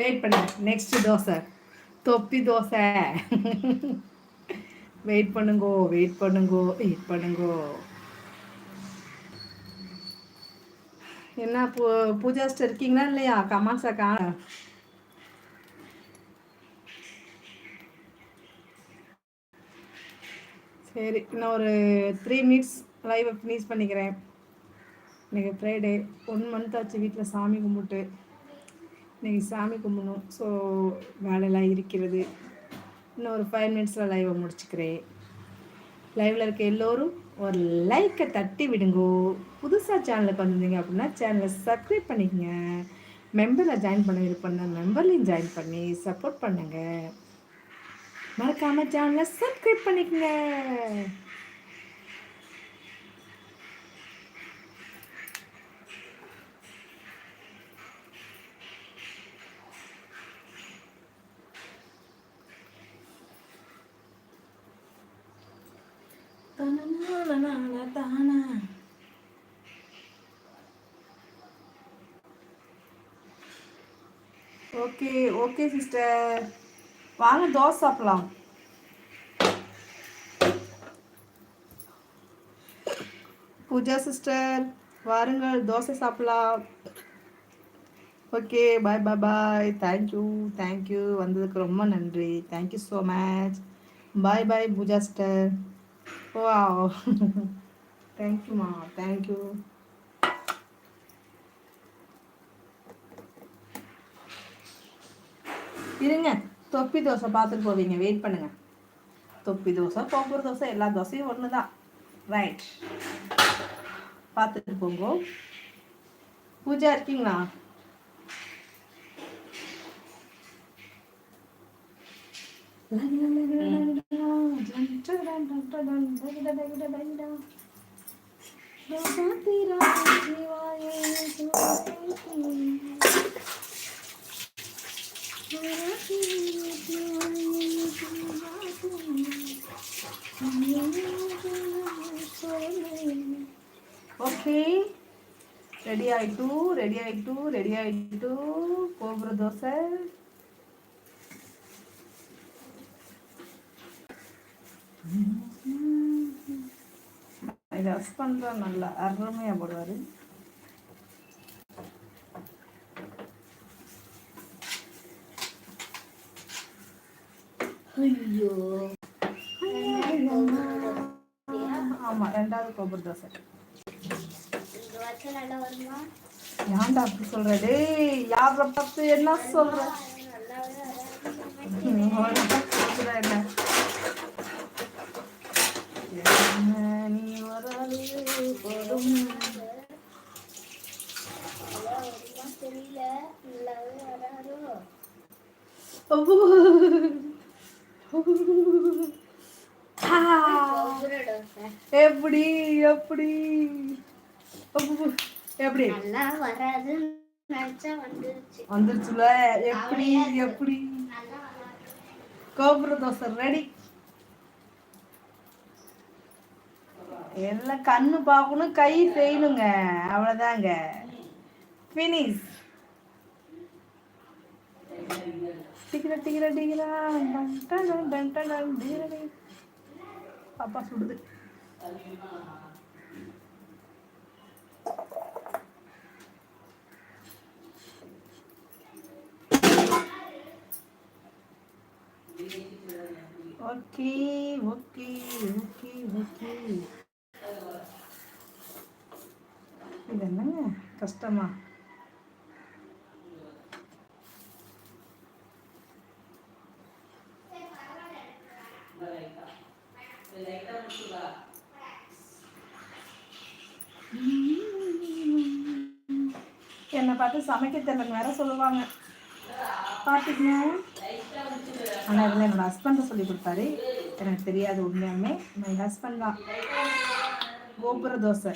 Wait பண்ணு. Next dosa, தொப்பி dosa. Wait பண்ணுங்கோ, வெயிட் பண்ணுங்கோ, வெயிட் பண்ணுங்கோ. என்ன பூஜாஸ்ட் இருக்கீங்களா இல்லையா? கமான்ஸா கா. சரி, இன்னும் ஒரு 3 மினிட்ஸ் லைவை ஃபினிஷ் பண்ணிக்கிறேன். இன்றைக்கி ஃப்ரைடே, 1 மந்த் ஆச்சு வீட்டில் சாமி கும்பிட்டு. இன்றைக்கி சாமி கும்பிடணும். ஸோ வேலையெல்லாம் இருக்கிறது. இன்னும் ஒரு 5 மினிட்ஸில் லைவை முடிச்சுக்கிறேன். லைவில் இருக்க எல்லோரும் ஒரு லைக்கை தட்டி விடுங்கோ. புதுசாக சேனலுக்கு வந்திருந்தீங்க அப்படின்னா சேனலை சப்ஸ்கிரைப் பண்ணிக்கங்க. மெம்பரில் ஜாயின் பண்ண விருப்பம்னா மெம்பர்லையும் ஜாயின் பண்ணி சப்போர்ட் பண்ணுங்க. மறக்காமல் சேனலை சப்ஸ்கிரைப் பண்ணிக்கங்க. ஓகே ஓகே சிஸ்டர், வாங்க தோசை சாப்பிடலாம். பூஜா சிஸ்டர் வாருங்கள், தோசை சாப்பிடலாம். Okay, bye bye bye. Thank you thank you, வந்ததுக்கு ரொம்ப நன்றி. Thank you so much. Bye bye Pooja sister. வா, தேங்க்யூமா, தேங்க்யூ. இருங்க, தொப்பி தோசை பார்த்துட்டு போவீங்க, வெயிட் பண்ணுங்க. தொப்பி தோசை, கோபுர தோசை, எல்லா தோசையும் ஒன்று தான். ரைட், பார்த்துட்டு போங்க. பூஜா இருக்கீங்களா? ஓகே, ரெடி ஆயிட்டு ரெடி ஆயிட்டு ரெடி ஆயிட்டு கோபுர தோசை. இது ஹஸ்பண்ட் தான் நல்லா அருமையா போடுவாரு. ஐயோ, ஆமா, ரெண்டாவது கோபுர தோசை. ஏன்டா அப்படி சொல்ற? டேய், யார பார்த்து என்ன சொல்ற? நீ வராது போதும். எப்படி எப்படி எப்படி வந்துருச்சுல? எப்படி எப்படி கோபுர தோசை ரெடி. எல்லாம் கண்ணு பார்க்கணும், கை செய்யணுங்க, அவ்வளவுதாங்க. ஃபினிஷ். டிகிரா டிகிரா டிகிரா பாப்பா சுடுது. Okay okay okay okay. இது என்னங்க கஷ்டமா? என்னை பார்த்து சமைக்க தெரியலன்னு வேற சொல்லுவாங்க, பார்த்துக்கணும். ஆனால் இதில் என்னோட ஹஸ்பண்டை சொல்லி கொடுத்தாரு, எனக்கு தெரியாது உண்மையாலுமே. மை ஹஸ்பண்ட் தான் கோபுர தோசை